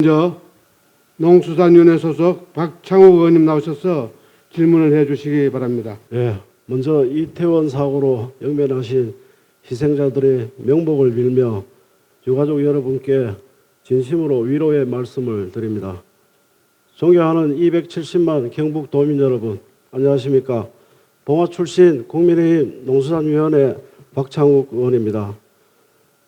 먼저 농수산위원회 소속 박창욱 의원님 나오셔서 질문을 해주시기 바랍니다. 먼저 이태원 사고로 영면하신 희생자들의 명복을 빌며 유가족 여러분께 진심으로 위로의 말씀을 드립니다. 존경하는 270만 경북도민 여러분, 안녕하십니까? 봉화 출신 국민의힘 농수산위원회 박창욱 의원입니다.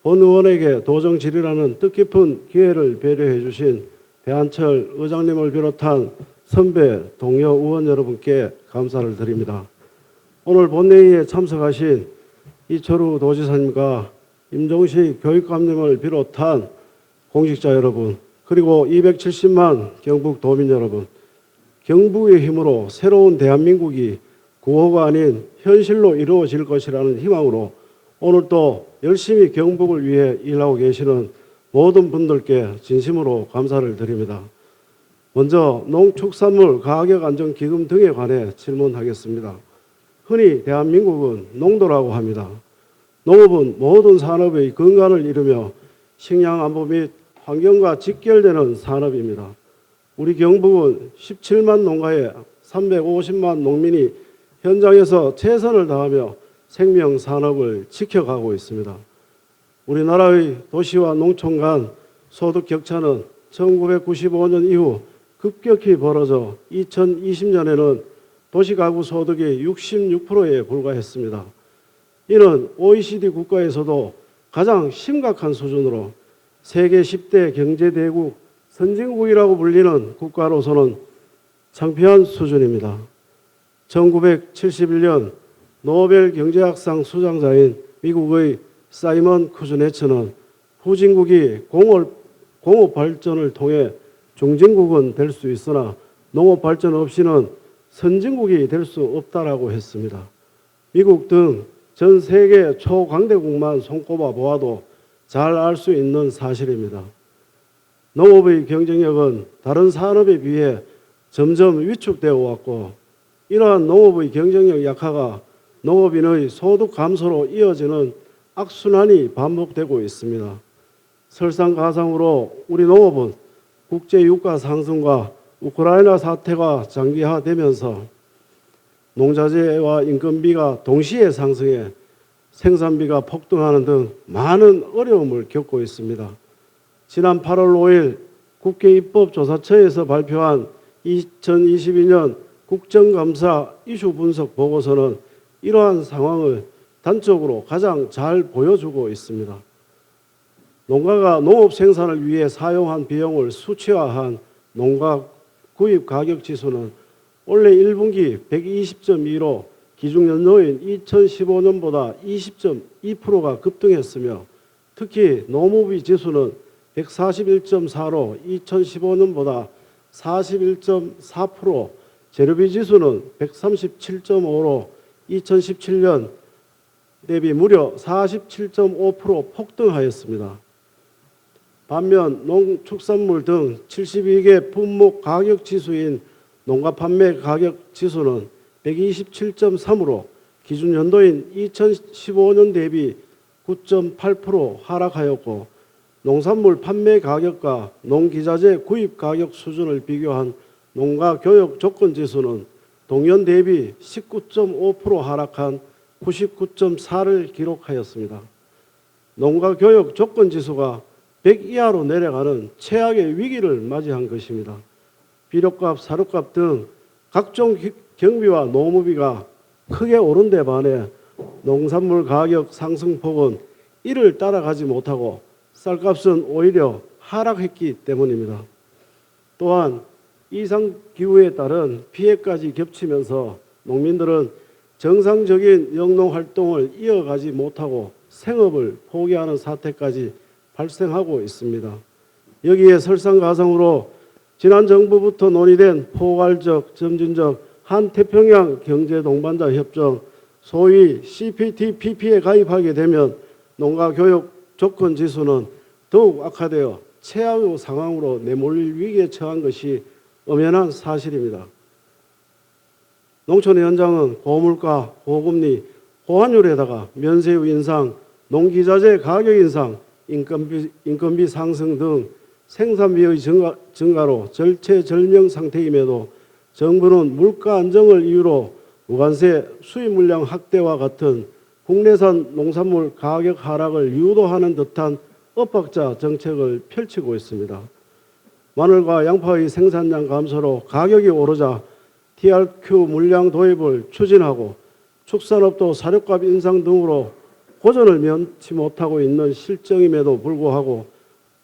본 의원에게 도정 질의라는 뜻깊은 기회를 배려해 주신 배한철 의장님을 비롯한 선배 동료 의원 여러분께 감사를 드립니다. 오늘 본회의에 참석하신 이철우 도지사님과 임종식 교육감님을 비롯한 공직자 여러분, 그리고 270만 경북도민 여러분, 경북의 힘으로 새로운 대한민국이 구호가 아닌 현실로 이루어질 것이라는 희망으로 오늘 또 열심히 경북을 위해 일하고 계시는 모든 분들께 진심으로 감사를 드립니다. 먼저 농축산물 가격안정기금 등에 관해 질문하겠습니다. 흔히 대한민국은 농도라고 합니다. 농업은 모든 산업의 근간을 이루며 식량안보 및 환경과 직결되는 산업입니다. 우리 경북은 17만 농가에 350만 농민이 현장에서 최선을 다하며 생명 산업을 지켜가고 있습니다. 우리나라의 도시와 농촌 간 소득 격차는 1995년 이후 급격히 벌어져 2020년에는 도시가구 소득이 66%에 불과했습니다. 이는 OECD 국가에서도 가장 심각한 수준으로 세계 10대 경제대국 선진국이라고 불리는 국가로서는 창피한 수준입니다. 1971년 노벨 경제학상 수상자인 미국의 사이먼 쿠즈네츠는 후진국이 공업 발전을 통해 중진국은 될 수 있으나 농업 발전 없이는 선진국이 될 수 없다라고 했습니다. 미국 등 전 세계 초강대국만 손꼽아 보아도 잘 알 수 있는 사실입니다. 농업의 경쟁력은 다른 산업에 비해 점점 위축되어 왔고, 이러한 농업의 경쟁력 약화가 농업인의 소득 감소로 이어지는 악순환이 반복되고 있습니다. 설상가상으로 우리 농업은 국제유가 상승과 우크라이나 사태가 장기화되면서 농자재와 인건비가 동시에 상승해 생산비가 폭등하는 등 많은 어려움을 겪고 있습니다. 지난 8월 5일 국회 입법조사처에서 발표한 2022년 국정감사 이슈 분석 보고서는 이러한 상황을 단적으로 가장 잘 보여주고 있습니다. 농가가 농업 생산을 위해 사용한 비용을 수치화한 농가 구입 가격 지수는 올해 1분기 120.2로 기준연도인 2015년보다 20.2%가 급등했으며, 특히 농업비 지수는 141.4로 2015년보다 41.4%, 재료비 지수는 137.5로 2017년 대비 무려 47.5% 폭등하였습니다. 반면 농축산물 등 72개 품목 가격 지수인 농가 판매 가격 지수는 127.3으로 기준 연도인 2015년 대비 9.8% 하락하였고, 농산물 판매 가격과 농기자재 구입 가격 수준을 비교한 농가 교육 조건 지수는 동년 대비 19.5% 하락한 99.4를 기록하였습니다. 농가 교육 조건 지수가 100 이하로 내려가는 최악의 위기를 맞이한 것입니다. 비료값, 사료값 등 각종 경비와 노무비가 크게 오른 데 반해 농산물 가격 상승폭은 이를 따라가지 못하고 쌀값은 오히려 하락했기 때문입니다. 또한 이상기후에 따른 피해까지 겹치면서 농민들은 정상적인 영농활동을 이어가지 못하고 생업을 포기하는 사태까지 발생하고 있습니다. 여기에 설상가상으로 지난 정부부터 논의된 포괄적, 점진적 한태평양 경제동반자 협정, 소위 CPTPP에 가입하게 되면 농가교육 조건 지수는 더욱 악화되어 최악의 상황으로 내몰릴 위기에 처한 것이 엄연한 사실입니다. 농촌의 현장은 고물가, 고금리, 고환율에다가 면세유 인상, 농기자재 가격 인상, 인건비 상승 등 생산비의 증가로 절체절명 상태임에도 정부는 물가 안정을 이유로 무관세 수입 물량 확대와 같은 국내산 농산물 가격 하락을 유도하는 듯한 엇박자 정책을 펼치고 있습니다. 마늘과 양파의 생산량 감소로 가격이 오르자 TRQ 물량 도입을 추진하고 축산업도 사료값 인상 등으로 고전을 면치 못하고 있는 실정임에도 불구하고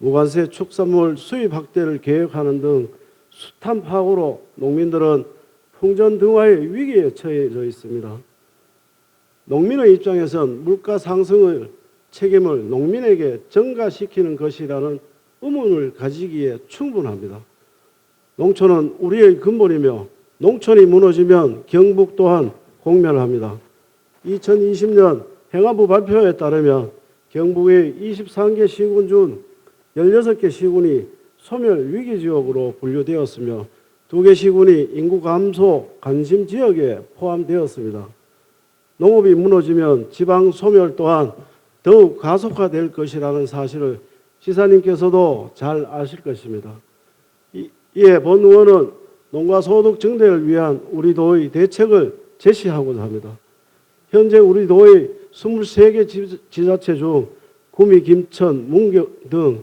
무관세 축산물 수입 확대를 계획하는 등 숱한 파고로 농민들은 풍전등화의 위기에 처해져 있습니다. 농민의 입장에선 물가 상승의 책임을 농민에게 전가시키는 것이라는 의문을 가지기에 충분합니다. 농촌은 우리의 근본이며 농촌이 무너지면 경북 또한 공멸합니다. 2020년 행안부 발표에 따르면 경북의 23개 시군 중 16개 시군이 소멸 위기지역으로 분류되었으며 2개 시군이 인구 감소 관심 지역에 포함되었습니다. 농업이 무너지면 지방 소멸 또한 더욱 가속화될 것이라는 사실을 지사님께서도 잘 아실 것입니다. 이에 본 의원은 농가 소득 증대를 위한 우리 도의 대책을 제시하고자 합니다. 현재 우리 도의 23개 지자체 중 구미, 김천, 문경 등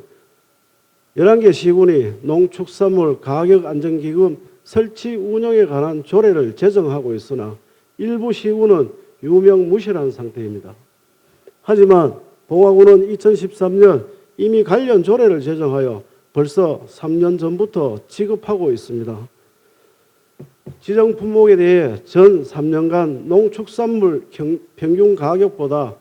11개 시군이 농축산물 가격안정기금 설치 운영에 관한 조례를 제정하고 있으나 일부 시군은 유명무실한 상태입니다. 하지만 봉화군은 2013년 이미 관련 조례를 제정하여 벌써 3년 전부터 지급하고 있습니다. 지정 품목에 대해 전 3년간 농축산물 평균 가격보다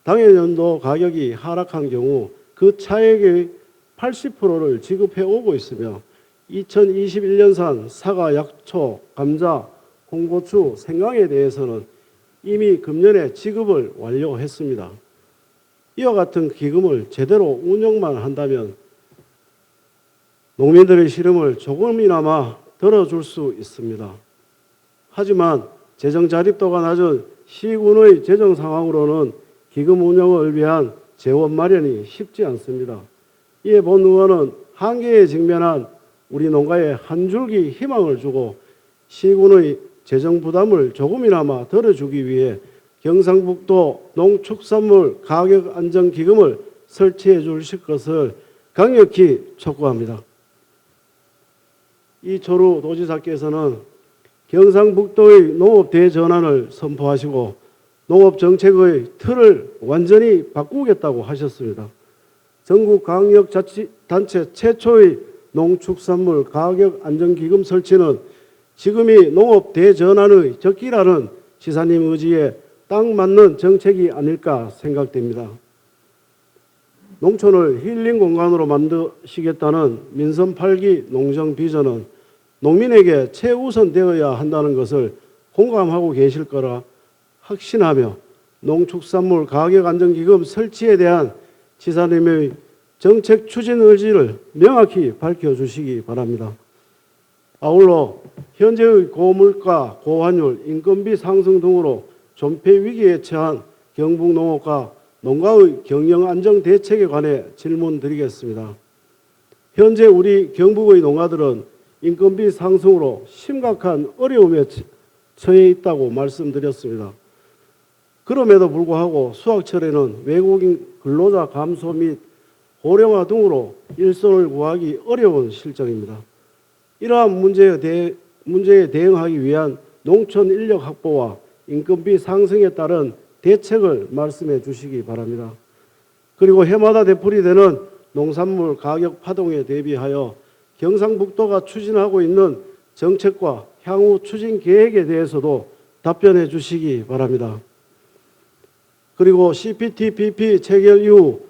당해 연도 가격이 하락한 경우 그 차액의 80%를 지급해 오고 있으며 2021년산 사과, 약초, 감자, 홍고추, 생강에 대해서는 이미 금년에 지급을 완료했습니다. 이와 같은 기금을 제대로 운영만 한다면 농민들의 시름을 조금이나마 덜어줄 수 있습니다. 하지만 재정 자립도가 낮은 시군의 재정 상황으로는 기금 운영을 위한 재원 마련이 쉽지 않습니다. 이에 본 의원은 한계에 직면한 우리 농가에 한 줄기 희망을 주고 시군의 재정 부담을 조금이나마 덜어주기 위해 경상북도 농축산물 가격안정기금을 설치해 주실 것을 강력히 촉구합니다. 이철우 도지사께서는 경상북도의 농업 대전환을 선포하시고 농업정책의 틀을 완전히 바꾸겠다고 하셨습니다. 전국광역자치단체 최초의 농축산물 가격안정기금 설치는 지금이 농업 대전환의 적기라는 지사님 의지에 딱 맞는 정책이 아닐까 생각됩니다. 농촌을 힐링 공간으로 만드시겠다는 민선 8기 농정 비전은 농민에게 최우선 되어야 한다는 것을 공감하고 계실 거라 확신하며 농축산물 가격안정기금 설치에 대한 지사님의 정책 추진 의지를 명확히 밝혀주시기 바랍니다. 아울러 현재의 고물가, 고환율, 인건비 상승 등으로 존폐 위기에 처한 경북 농업과 농가의 경영 안정 대책에 관해 질문드리겠습니다. 현재 우리 경북의 농가들은 인건비 상승으로 심각한 어려움에 처해 있다고 말씀드렸습니다. 그럼에도 불구하고 수확철에는 외국인 근로자 감소 및 고령화 등으로 일손을 구하기 어려운 실정입니다. 이러한 문제에 대응하기 위한 농촌 인력 확보와 인건비 상승에 따른 대책을 말씀해 주시기 바랍니다. 그리고 해마다 되풀이되는 농산물 가격 파동에 대비하여 경상북도가 추진하고 있는 정책과 향후 추진 계획에 대해서도 답변해 주시기 바랍니다. 그리고 CPTPP 체결 이후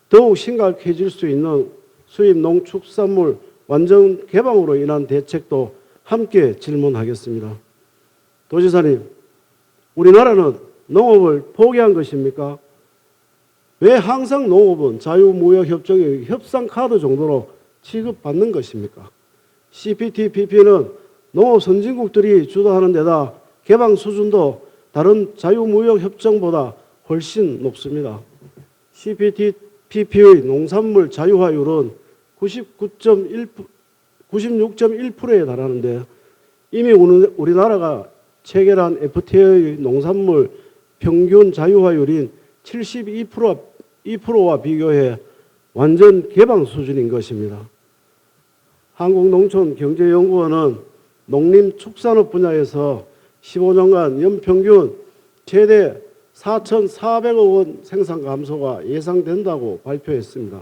더욱 심각해질 수 있는 수입 농축산물 완전 개방으로 인한 대책도 함께 질문하겠습니다. 도지사님, 우리나라는 농업을 포기한 것입니까? 왜 항상 농업은 자유무역협정의 협상카드 정도로 취급받는 것입니까? CPTPP는 농업 선진국들이 주도하는 데다 개방 수준도 다른 자유무역협정보다 훨씬 높습니다. CPTPP의 농산물 자유화율은 96.1%에 달하는데 이미 우리나라가 체결한 FTA의 농산물 평균 자유화율인 72%와 비교해 완전 개방 수준인 것입니다. 한국농촌경제연구원은 농림축산업 분야에서 15년간 연평균 최대 4,400억 원 생산 감소가 예상된다고 발표했습니다.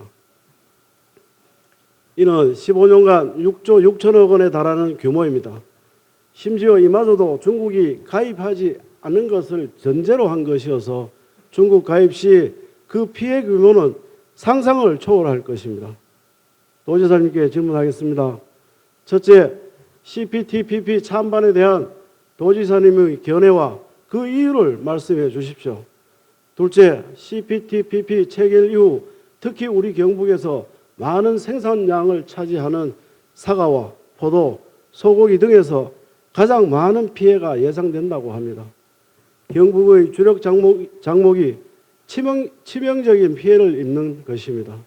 이는 15년간 6조 6천억 원에 달하는 규모입니다. 심지어 이마저도 중국이 가입하지 않는 것을 전제로 한 것이어서 중국 가입 시 그 피해 규모는 상상을 초월할 것입니다. 도지사님께 질문하겠습니다. 첫째, CPTPP 찬반에 대한 도지사님의 견해와 그 이유를 말씀해 주십시오. 둘째, CPTPP 체결 이후 특히 우리 경북에서 많은 생산량을 차지하는 사과와 포도, 소고기 등에서 가장 많은 피해가 예상된다고 합니다. 경북의 주력 작목이 치명적인 피해를 입는 것입니다.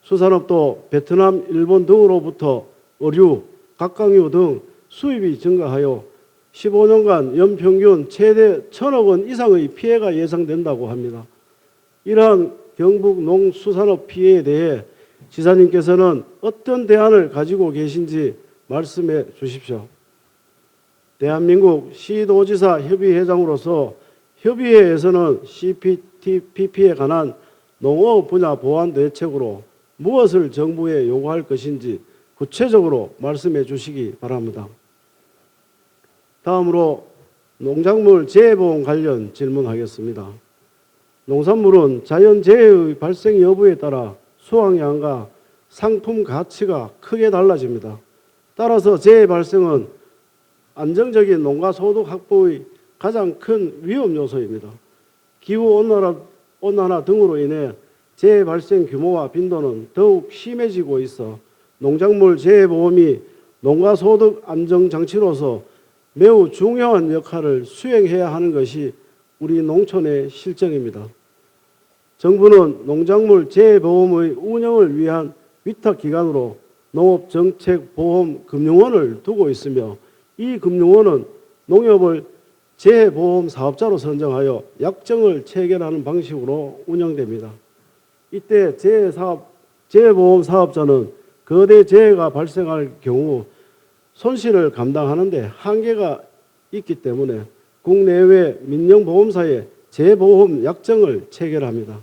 수산업도 베트남, 일본 등으로부터 어류, 각각류 등 수입이 증가하여 15년간 연평균 최대 1,000억 원 이상의 피해가 예상된다고 합니다. 이러한 경북 농수산업 피해에 대해 지사님께서는 어떤 대안을 가지고 계신지 말씀해 주십시오. 대한민국 시도지사 협의회장으로서 협의회에서는 CPTPP에 관한 농업 분야 보완 대책으로 무엇을 정부에 요구할 것인지 구체적으로 말씀해 주시기 바랍니다. 다음으로 농작물 재해보험 관련 질문하겠습니다. 농산물은 자연재해의 발생 여부에 따라 수확량과 상품 가치가 크게 달라집니다. 따라서 재해 발생은 안정적인 농가 소득 확보의 가장 큰 위험 요소입니다. 기후온난화 등으로 인해 재해 발생 규모와 빈도는 더욱 심해지고 있어 농작물 재해보험이 농가 소득 안정 장치로서 매우 중요한 역할을 수행해야 하는 것이 우리 농촌의 실정입니다. 정부는 농작물 재해보험의 운영을 위한 위탁기관으로 농업정책보험금융원을 두고 있으며 이 금융원은 농협을 재해보험 사업자로 선정하여 약정을 체결하는 방식으로 운영됩니다. 이때 재해보험 사업자는 거대 재해가 발생할 경우 손실을 감당하는 데 한계가 있기 때문에 국내외 민영보험사에 재보험 약정을 체결합니다.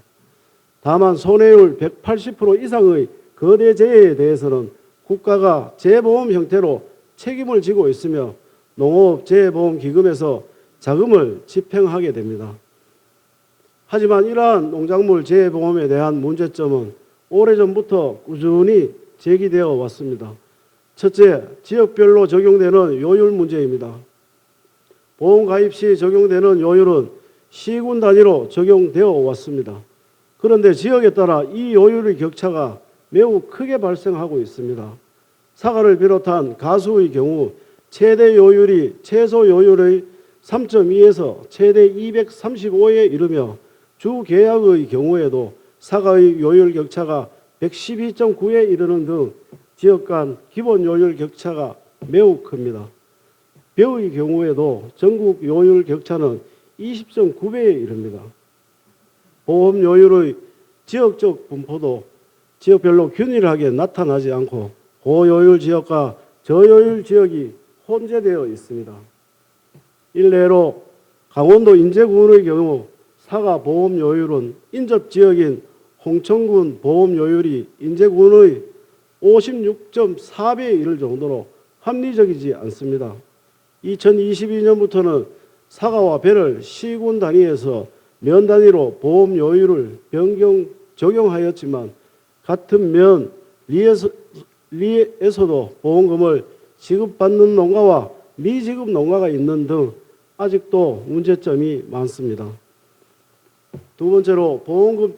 다만 손해율 180% 이상의 거대 재해에 대해서는 국가가 재보험 형태로 책임을 지고 있으며 농업재해보험기금에서 자금을 집행하게 됩니다. 하지만 이러한 농작물 재해보험에 대한 문제점은 오래전부터 꾸준히 제기되어 왔습니다. 첫째, 지역별로 적용되는 요율 문제입니다. 보험 가입 시 적용되는 요율은 시군 단위로 적용되어 왔습니다. 그런데 지역에 따라 이 요율의 격차가 매우 크게 발생하고 있습니다. 사과를 비롯한 가수의 경우 최대 요율이 최소 요율의 3.2에서 최대 235에 이르며 주계약의 경우에도 사과의 요율 격차가 112.9에 이르는 등 지역 간 기본 요율 격차가 매우 큽니다. 벼의 경우에도 전국 요율 격차는 20.9배에 이릅니다. 보험 요율의 지역적 분포도 지역별로 균일하게 나타나지 않고 고요율 지역과 저요율 지역이 혼재되어 있습니다. 일례로 강원도 인제군의 경우 사과 보험 요율은 인접 지역인 홍천군 보험 요율이 인제군의 56.4배에 이를 정도로 합리적이지 않습니다. 2022년부터는 사과와 배를 시군 단위에서 면 단위로 보험 요율을 변경 적용하였지만 같은 면 리에서도 보험금을 지급받는 농가와 미지급 농가가 있는 등 아직도 문제점이 많습니다. 두 번째로 보험금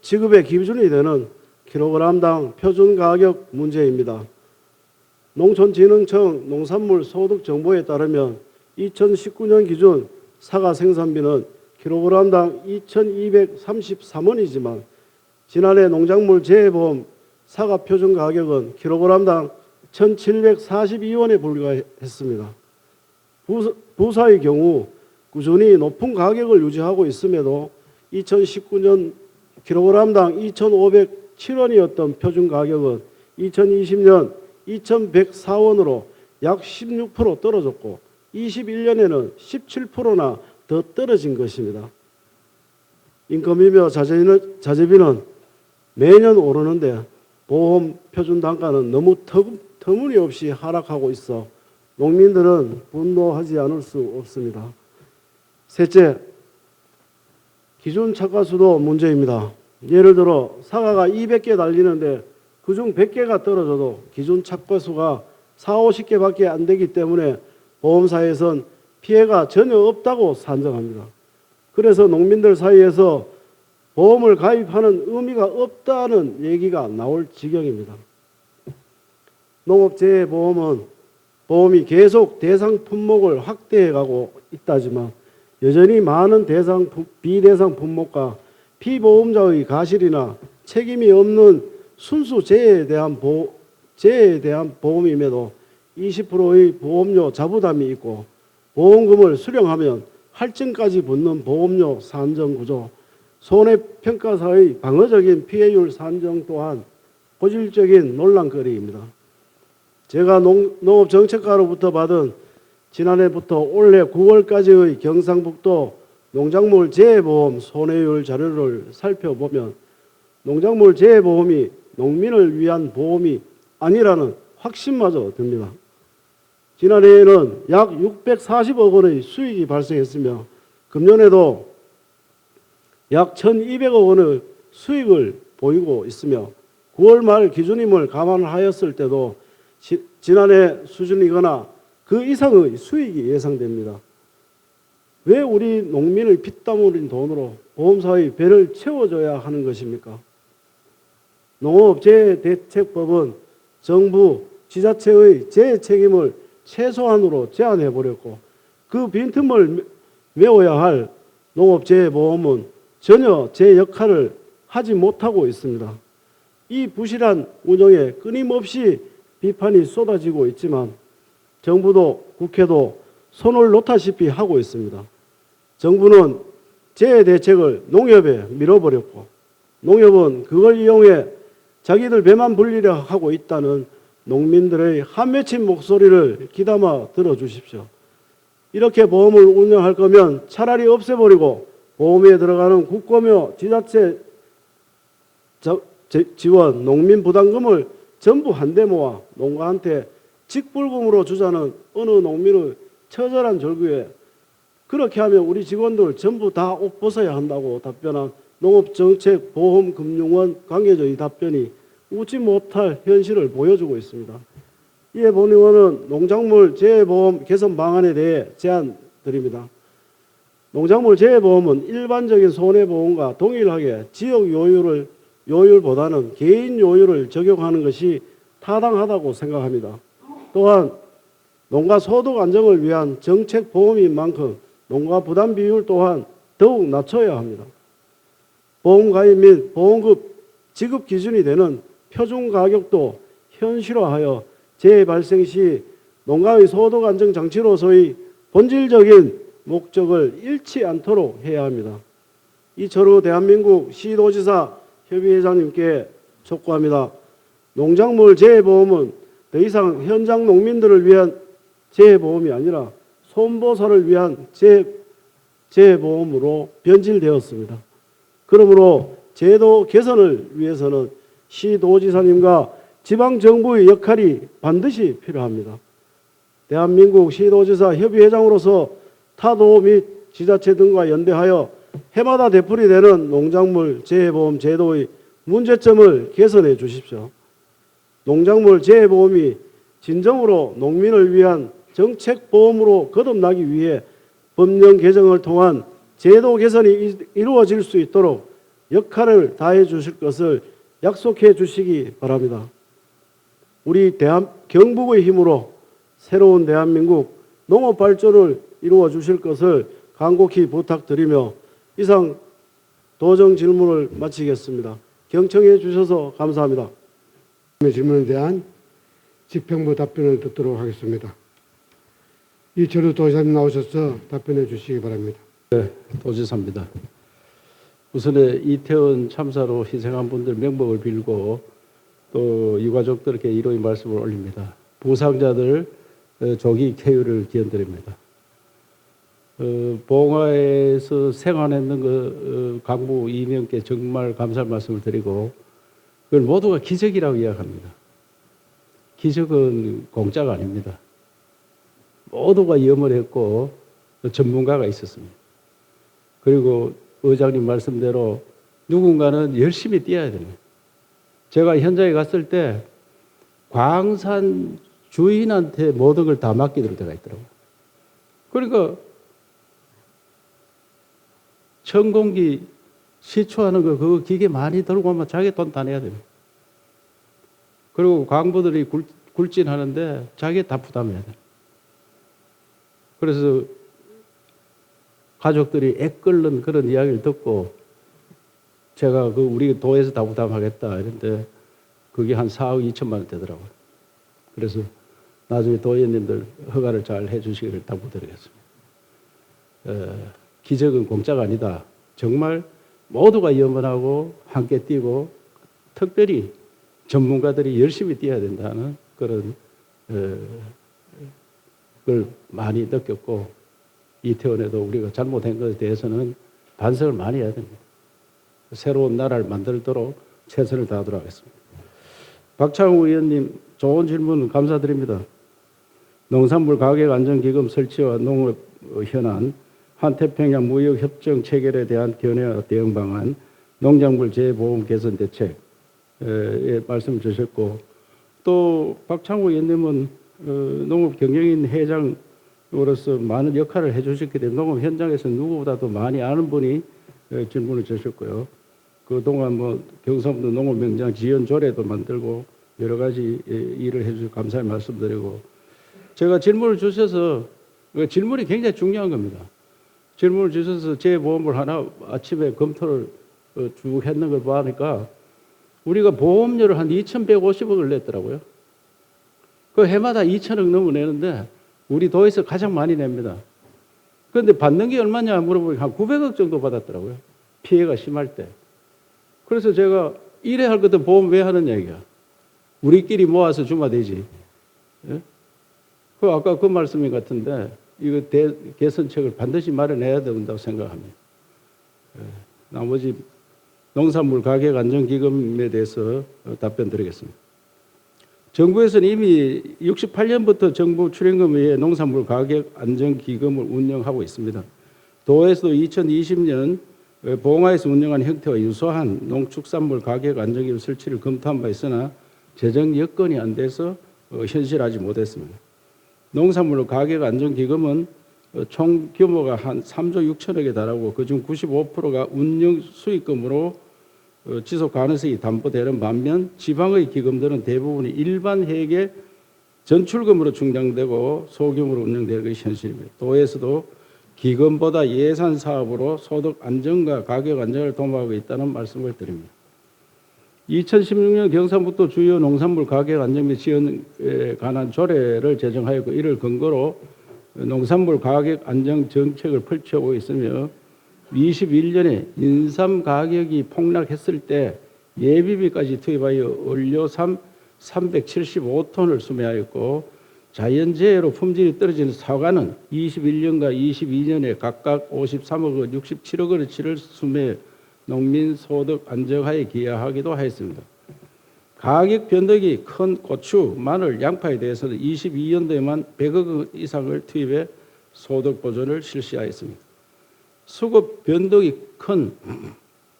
지급의 기준이 되는 킬로그램당 표준 가격 문제입니다. 농촌진흥청 농산물 소득 정보에 따르면 2019년 기준 사과 생산비는 킬로그램당 2,233원이지만 지난해 농작물 재해보험 사과 표준 가격은 킬로그램당 1,742원에 불과했습니다. 부사의 경우 꾸준히 높은 가격을 유지하고 있음에도 2019년 킬로그램당 2,507원이었던 표준 가격은 2020년 2,104원으로 약 16% 떨어졌고 21년에는 17%나 더 떨어진 것입니다. 인건비며 자재비는 매년 오르는데 보험 표준 단가는 너무 터무니없이 하락하고 있어 농민들은 분노하지 않을 수 없습니다. 셋째, 기준 착과수도 문제입니다. 예를 들어 사과가 200개 달리는데 그중 100개가 떨어져도 기준 착과수가 4, 50개밖에 안 되기 때문에 보험사에선 피해가 전혀 없다고 산정합니다. 그래서 농민들 사이에서 보험을 가입하는 의미가 없다는 얘기가 나올 지경입니다. 농업재해보험은 보험이 계속 대상 품목을 확대해가고 있다지만 여전히 많은 비대상 품목과 피보험자의 가실이나 책임이 없는 순수 재해에 대한 보험임에도 20%의 보험료 자부담이 있고 보험금을 수령하면 할증까지 붙는 보험료 산정 구조, 손해평가사의 방어적인 피해율 산정 또한 고질적인 논란거리입니다. 제가 농업정책과로부터 받은 지난해부터 올해 9월까지의 경상북도 농작물 재해보험 손해율 자료를 살펴보면 농작물 재해보험이 농민을 위한 보험이 아니라는 확신마저 듭니다. 지난해에는 약 640억 원의 수익이 발생했으며 금년에도 약 1,200억 원의 수익을 보이고 있으며 9월 말 기준임을 감안하였을 때도 지난해 수준이거나 그 이상의 수익이 예상됩니다. 왜 우리 농민의 피땀 흘린 돈으로 보험사의 배를 채워줘야 하는 것입니까? 농업재해대책법은 정부, 지자체의 재해 책임을 최소한으로 제한해버렸고 그 빈틈을 메워야 할 농업재해보험은 전혀 제 역할을 하지 못하고 있습니다. 이 부실한 운영에 끊임없이 비판이 쏟아지고 있지만 정부도 국회도 손을 놓다시피 하고 있습니다. 정부는 재해 대책을 농협에 밀어버렸고 농협은 그걸 이용해 자기들 배만 불리려 하고 있다는 농민들의 한 맺힌 목소리를 귀담아 들어주십시오. 이렇게 보험을 운영할 거면 차라리 없애버리고 보험에 들어가는 국고며 지자체 지원, 농민 부담금을 전부 한데 모아 농가한테 직불금으로 주자는 어느 농민의 처절한 절규에 그렇게 하면 우리 직원들 전부 다 옷 벗어야 한다고 답변한 농업정책보험금융원 관계자의 답변이 웃지 못할 현실을 보여주고 있습니다. 이에 본 의원은 농작물 재해보험 개선 방안에 대해 제안 드립니다. 농작물 재해보험은 일반적인 손해보험과 동일하게 지역 요율보다는 개인 요율을 적용하는 것이 타당하다고 생각합니다. 또한 농가 소득 안정을 위한 정책 보험인 만큼 농가 부담 비율 또한 더욱 낮춰야 합니다. 보험 가입 및 보험급 지급 기준이 되는 표준 가격도 현실화하여 재해 발생 시 농가의 소득 안정 장치로서의 본질적인 목적을 잃지 않도록 해야 합니다. 이철우 대한민국 시도지사 협의회장님께 촉구합니다. 농작물 재해보험은 더 이상 현장 농민들을 위한 재해보험이 아니라 손보살을 위한 재해보험으로 변질되었습니다. 그러므로 제도 개선을 위해서는 시도지사님과 지방정부의 역할이 반드시 필요합니다. 대한민국 시도지사 협의회장으로서 타도 및 지자체 등과 연대하여 해마다 되풀이되는 농작물 재해보험 제도의 문제점을 개선해 주십시오. 농작물 재해보험이 진정으로 농민을 위한 정책보험으로 거듭나기 위해 법령 개정을 통한 제도 개선이 이루어질 수 있도록 역할을 다해 주실 것을 약속해 주시기 바랍니다. 우리 경북의 힘으로 새로운 대한민국 농업 발전을 이루어 주실 것을 간곡히 부탁드리며 이상 도정 질문을 마치겠습니다. 경청해 주셔서 감사합니다. 질문에 대한 집행부 답변을 듣도록 하겠습니다. 이철우 도지사님 나오셔서 답변해 주시기 바랍니다. 도지사입니다. 우선에 이태원 참사로 희생한 분들 명복을 빌고 또 유가족들께 이로의 말씀을 올립니다. 부상자들 조기 쾌유를 기원드립니다. 봉화에서 생환했는 강부 이명께 정말 감사의 말씀을 드리고 그걸 모두가 기적이라고 이야기합니다. 기적은 공짜가 아닙니다. 모두가 염을 했고 전문가가 있었습니다. 그리고 의장님 말씀대로 누군가는 열심히 뛰어야 됩니다. 제가 현장에 갔을 때 광산 주인한테 모든 걸 다 맡기도록 되어 있더라고요. 그러니까 천공기 시추하는 거 그거 기계 많이 들고 오면 자기 돈 다 내야 됩니다. 그리고 광부들이 굴진하는데 자기 다 부담해야 돼요. 그래서 가족들이 액 끓는 그런 이야기를 듣고 제가 우리 도에서 다 부담하겠다 이런데 그게 한 4억 2천만 원 되더라고요. 그래서 나중에 도의원님들 허가를 잘 해주시기를 당부드리겠습니다. 기적은 공짜가 아니다. 정말 모두가 염원하고 함께 뛰고 특별히 전문가들이 열심히 뛰어야 된다는 그런 걸 많이 느꼈고 이태원에도 우리가 잘못한 것에 대해서는 반성을 많이 해야 됩니다. 새로운 나라를 만들도록 최선을 다하도록 하겠습니다. 박창우 의원님 좋은 질문 감사드립니다. 농산물 가격 안정기금 설치와 농업 현안, 한태평양 무역협정 체결에 대한 견해와 대응 방안, 농작물 재보험 개선 대책에 말씀 주셨고 또 박창우 의원님은 농업경영인 회장으로서 많은 역할을 해주셨기 때문에 농업 현장에서 누구보다도 많이 아는 분이 질문을 주셨고요. 그동안 경상도 농업명장 지원 조례도 만들고 여러 가지 일을 해주셔서 감사의 말씀드리고 제가 질문을 주셔서 질문이 굉장히 중요한 겁니다. 질문을 주셔서 재보험을 하나 아침에 검토를 쭉 했는 걸 보니까 우리가 보험료를 한 2,150억을 냈더라고요. 그 해마다 2천억 넘어 내는데 우리 도에서 가장 많이 냅니다. 그런데 받는 게 얼마냐 물어보니까 한 900억 정도 받았더라고요. 피해가 심할 때. 그래서 제가 이래 할 것도 보험 왜 하는 얘기야. 우리끼리 모아서 주면 되지. 예? 아까 그 말씀인 것 같은데 이거 개선책을 반드시 마련해야 된다고 생각합니다. 예. 나머지 농산물 가격 안정기금에 대해서 답변 드리겠습니다. 정부에서는 이미 68년부터 정부 출연금 외에 농산물 가격 안정기금을 운영하고 있습니다. 도에서도 2020년 봉화에서 운영한 형태와 유사한 농축산물 가격 안정기금 설치를 검토한 바 있으나 재정 여건이 안 돼서 현실하지 못했습니다. 농산물 가격 안정기금은 총 규모가 한 3조 6천억에 달하고 그중 95%가 운영 수익금으로 지속 가능성이 담보되는 반면 지방의 기금들은 대부분이 일반 회계 전출금으로 충당되고 소규모로 운영되는 것이 현실입니다. 도에서도 기금보다 예산 사업으로 소득 안정과 가격 안정을 도모하고 있다는 말씀을 드립니다. 2016년 경상북도 주요 농산물 가격 안정 및 지원에 관한 조례를 제정하였고 이를 근거로 농산물 가격 안정 정책을 펼쳐오고 있으며 21년에 인삼 가격이 폭락했을 때 예비비까지 투입하여 원료삼 375톤을 수매하였고 자연재해로 품질이 떨어지는 사과는 21년과 22년에 각각 53억 원, 67억 원어치를 수매 농민 소득 안정화에 기여하기도 하였습니다. 가격 변동이 큰 고추, 마늘, 양파에 대해서는 22년도에만 100억 원 이상을 투입해 소득 보전을 실시하였습니다. 수급 변동이 큰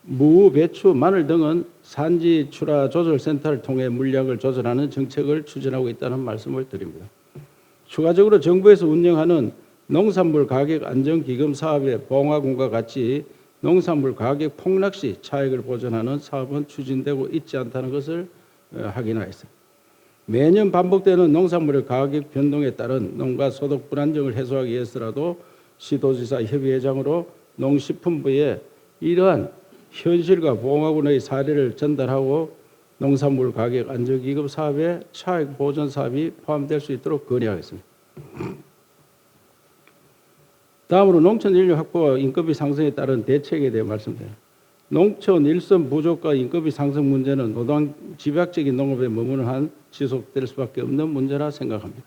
무, 배추, 마늘 등은 산지 출하 조절센터를 통해 물량을 조절하는 정책을 추진하고 있다는 말씀을 드립니다. 추가적으로 정부에서 운영하는 농산물 가격 안정기금 사업의 봉화군과 같이 농산물 가격 폭락 시 차익을 보전하는 사업은 추진되고 있지 않다는 것을 확인하였습니다. 매년 반복되는 농산물의 가격 변동에 따른 농가 소득 불안정을 해소하기 위해서라도 시도지사 협의회장으로 농식품부에 이러한 현실과 봉화군의 사례를 전달하고 농산물 가격 안정기금 사업에 차액 보전 사업이 포함될 수 있도록 건의하겠습니다. 다음으로 농촌 인력 확보와 인건비 상승에 따른 대책에 대해 말씀드립니다. 농촌 일선 부족과 인건비 상승 문제는 노동 집약적인 농업에 머무는 한 지속될 수밖에 없는 문제라 생각합니다.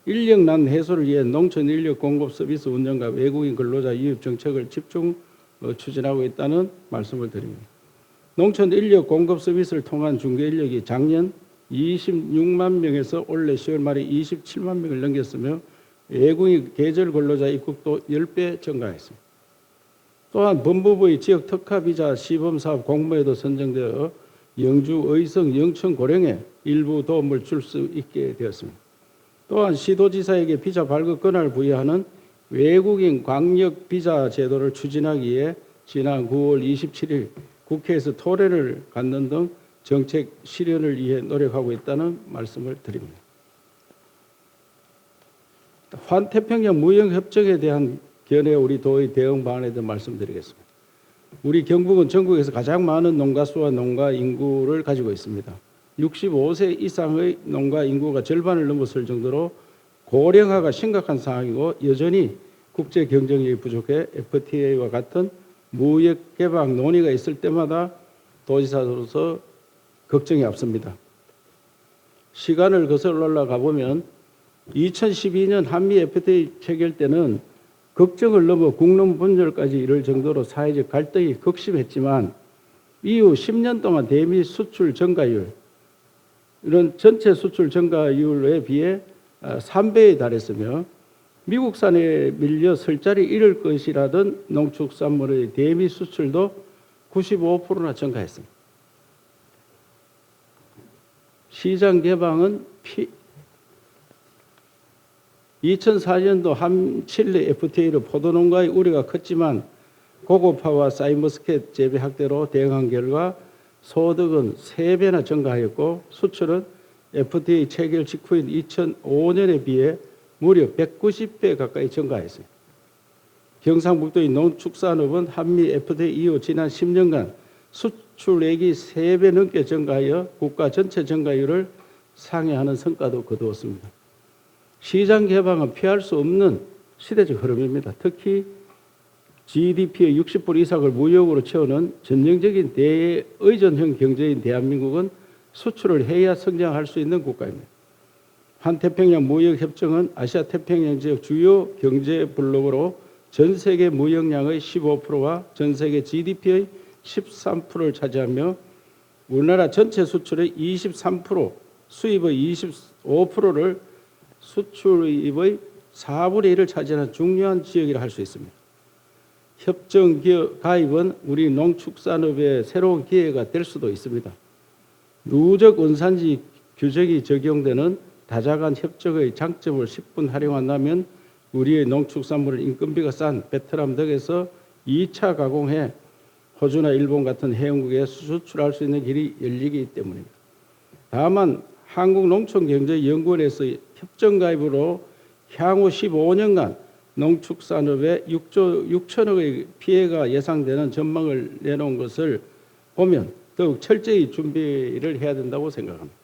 인력난 해소를 위해 농촌 인력 공급 서비스 운영과 외국인 근로자 유입 정책을 집중 추진하고 있다는 말씀을 드립니다. 농촌 인력 공급 서비스를 통한 중개 인력이 작년 26만 명에서 올해 10월 말에 27만 명을 넘겼으며 외국인 계절 근로자 입국도 10배 증가했습니다. 또한 법무부의 지역 특화 비자 시범 사업 공모에도 선정되어 영주, 의성, 영천, 고령에 일부 도움을 줄 수 있게 되었습니다. 또한 시도지사에게 비자 발급 권한을 부여하는 외국인 광역 비자 제도를 추진하기 위해 지난 9월 27일 국회에서 토론을 갖는 등 정책 실현을 위해 노력하고 있다는 말씀을 드립니다. 환태평양 무역협정에 대한 견해 우리 도의 대응 방안에 대해 말씀드리겠습니다. 우리 경북은 전국에서 가장 많은 농가수와 농가 인구를 가지고 있습니다. 65세 이상의 농가 인구가 절반을 넘어설 정도로 고령화가 심각한 상황이고 여전히 국제 경쟁력이 부족해 FTA와 같은 무역 개방 논의가 있을 때마다 도지사로서 걱정이 앞섭니다. 시간을 거슬러 올라가 보면 2012년 한미 FTA 체결 때는 걱정을 넘어 국론 분열까지 이를 정도로 사회적 갈등이 극심했지만 이후 10년 동안 대미 수출 증가율 이런 전체 수출 증가율에 비해 3배에 달했으며 미국산에 밀려 설 자리 잃을 것이라던 농축산물의 대미 수출도 95%나 증가했습니다. 시장 개방은 2004년도 한칠레 FTA로 포도농가의 우려가 컸지만 고고파와 사이머스켓 재배 확대로 대응한 결과 소득은 3배나 증가하였고 수출은 FTA 체결 직후인 2005년에 비해 무려 190배 가까이 증가했습니다. 경상북도의 농축산업은 한미 FTA 이후 지난 10년간 수출액이 3배 넘게 증가하여 국가 전체 증가율을 상회하는 성과도 거두었습니다. 시장 개방은 피할 수 없는 시대적 흐름입니다. 특히 GDP의 60% 이상을 무역으로 채우는 전형적인 대의존형 경제인 대한민국은 수출을 해야 성장할 수 있는 국가입니다. 환태평양 무역협정은 아시아 태평양 지역 주요 경제 블록으로 전 세계 무역량의 15%와 전 세계 GDP의 13%를 차지하며 우리나라 전체 수출의 23%, 수입의 25%를 수출입의 4분의 1을 차지하는 중요한 지역이라 할 수 있습니다. 협정 가입은 우리 농축산업의 새로운 기회가 될 수도 있습니다. 누적 원산지 규정이 적용되는 다자간 협정의 장점을 10분 활용한다면 우리의 농축산물을 인건비가 싼 베트남 등에서 2차 가공해 호주나 일본 같은 회원국에 수출할 수 있는 길이 열리기 때문입니다. 다만 한국농촌경제연구원에서 협정 가입으로 향후 15년간 농축산업에 6조 6천억의 피해가 예상되는 전망을 내놓은 것을 보면 더욱 철저히 준비를 해야 된다고 생각합니다.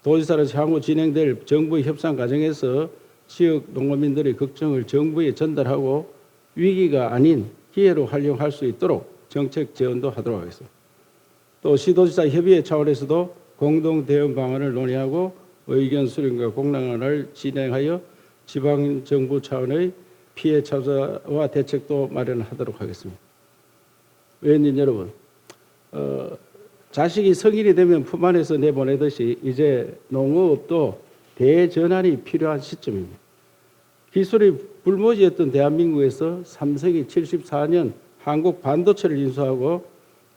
도지사로서 향후 진행될 정부의 협상 과정에서 지역 농어민들의 걱정을 정부에 전달하고 위기가 아닌 기회로 활용할 수 있도록 정책 지원도 하도록 하겠습니다. 또 시도지사 협의회 차원에서도 공동 대응 방안을 논의하고 의견 수렴과 공론화를 진행하여 지방정부 차원의 피해 차단과 대책도 마련하도록 하겠습니다. 의원님 여러분, 자식이 성인이 되면 품 안에서 내보내듯이 이제 농업도 대전환이 필요한 시점입니다. 기술이 불모지였던 대한민국에서 삼성이 74년 한국 반도체를 인수하고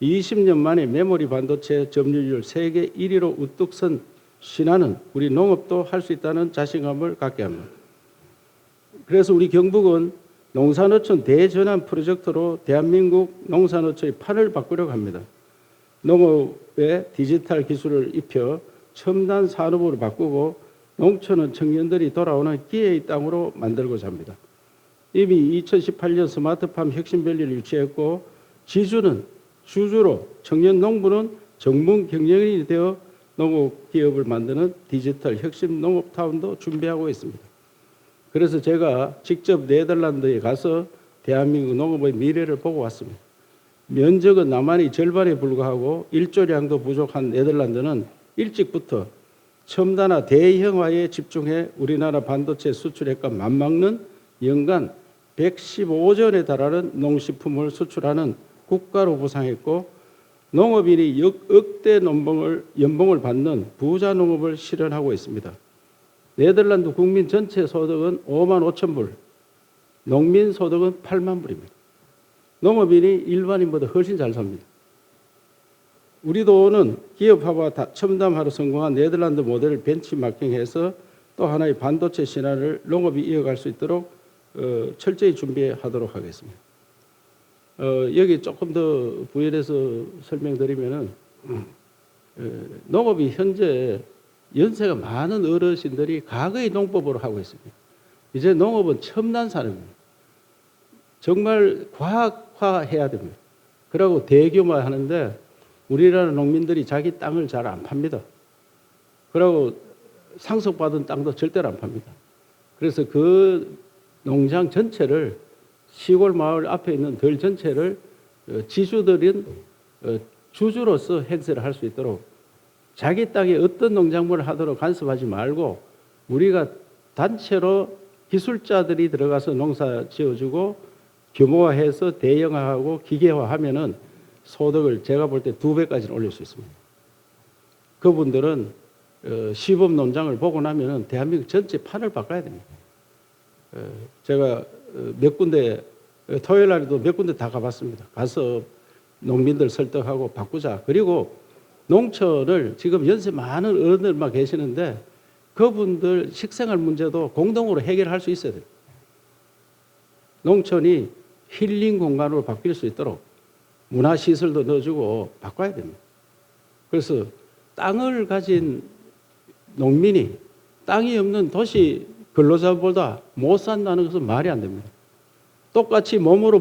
20년 만에 메모리 반도체 점유율 세계 1위로 우뚝 선 신화는 우리 농업도 할 수 있다는 자신감을 갖게 합니다. 그래서 우리 경북은 농산어촌 대전환 프로젝트로 대한민국 농산어촌의 판을 바꾸려고 합니다. 농업에 디지털 기술을 입혀 첨단 산업으로 바꾸고 농촌은 청년들이 돌아오는 기회의 땅으로 만들고자 합니다. 이미 2018년 스마트팜 혁신밸리를 유치했고 주주로 청년 농부는 전문 경영인이 되어 농업 기업을 만드는 디지털 혁신 농업타운도 준비하고 있습니다. 그래서 제가 직접 네덜란드에 가서 대한민국 농업의 미래를 보고 왔습니다. 면적은 남한의 절반에 불과하고 일조량도 부족한 네덜란드는 일찍부터 첨단화 대형화에 집중해 우리나라 반도체 수출액과 맞먹는 연간 115조에 달하는 농식품을 수출하는 국가로 부상했고 농업인이 억대 연봉을 받는 부자 농업을 실현하고 있습니다. 네덜란드 국민 전체 소득은 5만 5천 불, 농민 소득은 8만 불입니다. 농업인이 일반인보다 훨씬 잘 삽니다. 우리도는 기업화와 첨단화로 성공한 네덜란드 모델을 벤치마킹해서 또 하나의 반도체 신화를 농업이 이어갈 수 있도록 철저히 준비하도록 하겠습니다. 여기 조금 더 부연해서 설명드리면은 농업이 현재 연세가 많은 어르신들이 과거의 농법으로 하고 있습니다. 이제 농업은 첨단 산업입니다. 정말 과학화해야 됩니다. 그리고 대규모화하는데 우리나라 농민들이 자기 땅을 잘 안 팝니다. 그리고 상속받은 땅도 절대로 안 팝니다. 그래서 그 농장 전체를 시골 마을 앞에 있는 들 전체를 지주들인 주주로서 행세를 할 수 있도록 자기 땅에 어떤 농작물을 하도록 간섭하지 말고 우리가 단체로 기술자들이 들어가서 농사 지어주고 규모화해서 대형화하고 기계화하면은 소득을 제가 볼 때 2배까지는 올릴 수 있습니다. 그분들은 시범 농장을 보고 나면은 대한민국 전체 판을 바꿔야 됩니다. 제가 몇 군데 토요일 날에도 몇 군데 다 가봤습니다. 가서 농민들 설득하고 바꾸자. 그리고 농촌을 지금 연세 많은 어른들만 계시는데 그분들 식생활 문제도 공동으로 해결할 수 있어야 돼요. 농촌이 힐링 공간으로 바뀔 수 있도록 문화시설도 넣어주고 바꿔야 됩니다. 그래서 땅을 가진 농민이 땅이 없는 도시 근로자보다 못 산다는 것은 말이 안 됩니다. 똑같이 몸으로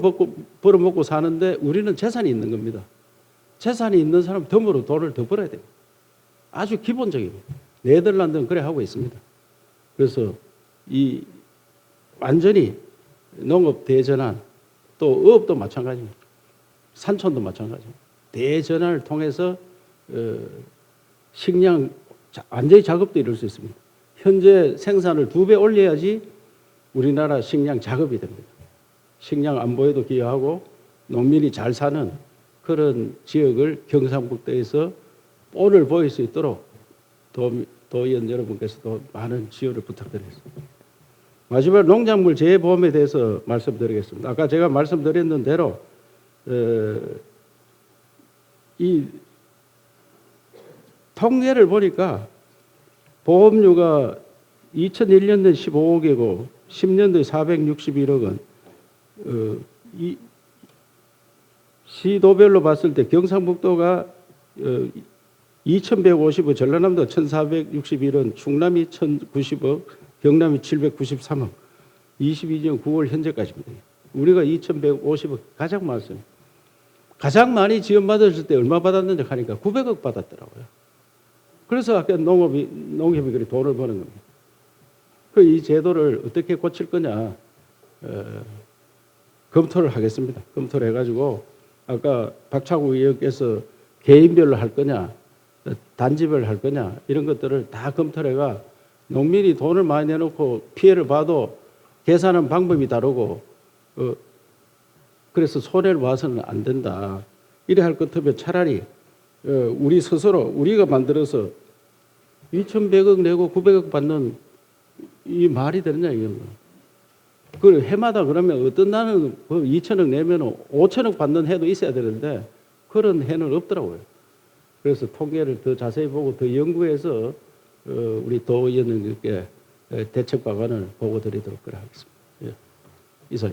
벌어먹고 사는데 우리는 재산이 있는 겁니다. 재산이 있는 사람 덤으로 돈을 더 벌어야 됩니다. 아주 기본적입니다. 네덜란드는 그래 하고 있습니다. 그래서 이 완전히 농업 대전환 또 어업도 마찬가지입니다. 산촌도 마찬가지입니다. 대전환을 통해서 식량 완전히 작업도 이룰 수 있습니다. 현재 생산을 2배 올려야지 우리나라 식량 작업이 됩니다. 식량 안보에도 기여하고 농민이 잘 사는 그런 지역을 경상북도에서 꼴을 보일 수 있도록 도의원 여러분께서도 많은 지원을 부탁드리겠습니다. 마지막 농작물 재보험에 대해서 말씀드리겠습니다. 아까 제가 말씀드렸는 대로 이 통계를 보니까 보험료가 2001년도에 15억이고 10년도에 461억 원. 시도별로 봤을 때 경상북도가 2,150억, 전라남도 1,461원, 충남이 1,090억, 경남이 793억. 22년 9월 현재까지입니다. 우리가 2,150억 가장 많습니다. 가장 많이 지원받았을 때 얼마 받았는지 하니까 900억 받았더라고요. 그래서 아까 농협이 그렇게 돈을 버는 겁니다. 이 제도를 어떻게 고칠 거냐 검토를 하겠습니다. 검토를 해가지고 아까 박차국 의원께서 개인별로 할 거냐 단지별로 할 거냐 이런 것들을 다 검토를 해가 농민이 돈을 많이 내놓고 피해를 봐도 계산하는 방법이 다르고 그래서 손해를 봐서는 안 된다. 이래 할 것 같으면 차라리 우리 스스로 우리가 만들어서 2,100억 내고 900억 받는 이 말이 되느냐 이건. 그 해마다 그러면 어떤 나는 2,000억 내면 5,000억 받는 해도 있어야 되는데 그런 해는 없더라고요. 그래서 통계를 더 자세히 보고 더 연구해서 우리 도 의원님께 대책 방안을 보고 드리도록 하겠습니다. 예. 이상.